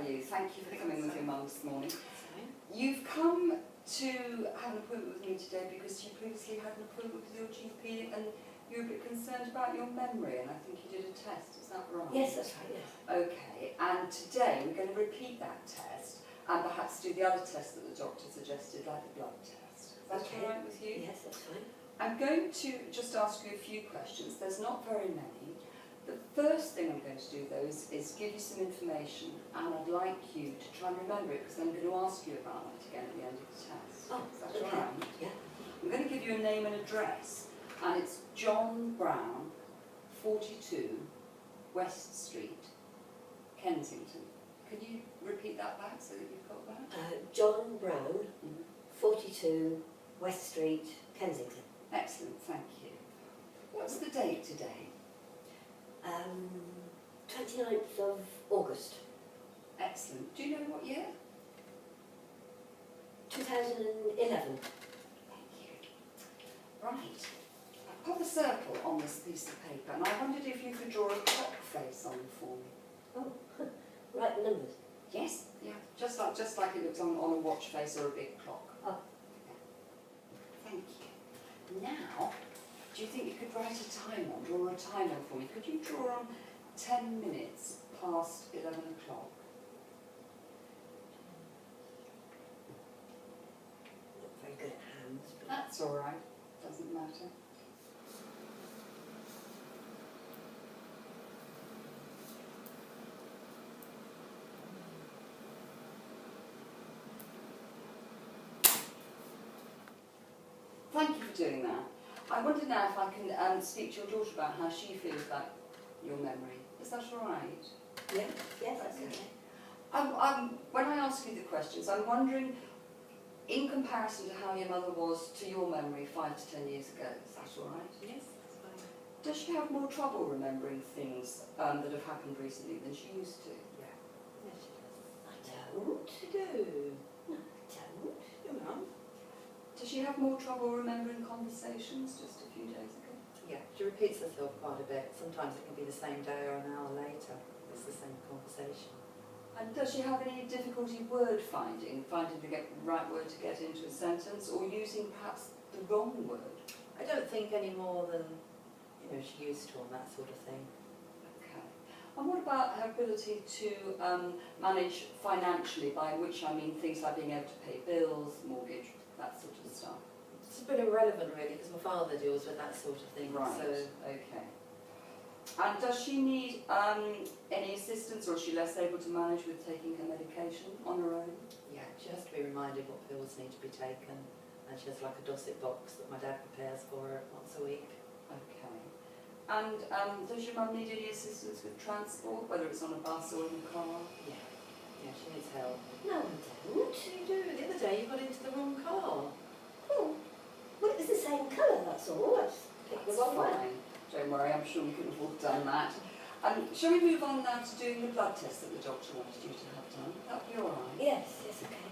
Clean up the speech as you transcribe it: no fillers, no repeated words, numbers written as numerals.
you? Thank you for coming with your mum this morning. You've come to have an appointment with me today because you previously had an appointment with your GP and you were a bit concerned about your memory, and I think you did a test, is that right? Yes, that's right, yes. Okay, and today we're going to repeat that test and perhaps do the other test that the doctor suggested, like the blood test. Is that all right with you? Yes, that's fine. I'm going to just ask you a few questions. There's not very many. The first thing I'm going to do, though, is give you some information, and I'd like you to try and remember it, because I'm going to ask you about it again at the end of the test. Oh, is that okay. all right? Yeah. I'm going to give you a name and address, and it's John Brown, 42, West Street, Kensington. Can you repeat that back so that you've got that? John Brown, 42, West Street, Kensington. Excellent, thank you. What's the date today? 29th of August. Excellent. Do you know what year? 2011. Thank you. Right. I've put a circle on this piece of paper, and I wondered if you could draw a clock face on it for me. Oh, write the numbers. Yes? Yeah. Just like it looks on a watch face or a big clock. Oh. Thank you. Now, do you think you could write a time on, draw a time on for me? Could you draw on 10 minutes past 11 o'clock? Not very good at hands. But That's all right. Doesn't matter. Thank you for doing that. I wonder now if I can speak to your daughter about how she feels about your memory. Is that all right? yeah, yes, that's okay. When I ask you the questions, I'm wondering, in comparison to how your mother was to your memory 5 to 10 years ago, is that all right? Yes, that's fine. Does she have more trouble remembering things that have happened recently than she used to? Yeah. Yes, she does. I don't. You do? No, I don't. Your mum? Does she have more trouble remembering conversations just a few days ago? Yeah, she repeats herself quite a bit. Sometimes it can be the same day or an hour later. It's the same conversation. And does she have any difficulty word finding the right word to get into a sentence, or using perhaps the wrong word? I don't think any more than, she used to on that sort of thing. Okay. And what about her ability to manage financially, by which I mean things like being able to pay bills, mortgage, that sort of stuff? It's a bit irrelevant really, because my father deals with that sort of thing. Right, So okay. And does she need any assistance, or is she less able to manage with taking her medication on her own? yeah, she has to be reminded what pills need to be taken, and she has like a dosset box that my dad prepares for her once a week. Okay. And does your mum need any assistance with transport, whether it's on a bus or in a car? Yeah, yeah, she needs help. No, I don't. You do. The other day you got into the wrong car. Oh, well, it was the same colour, that's all. I just picked the That's wrong one. fine. Don't worry, I'm sure we could have all done that. Shall we move on now to doing the blood test that the doctor wanted you to have done? That'd be all right. Yes, yes, okay.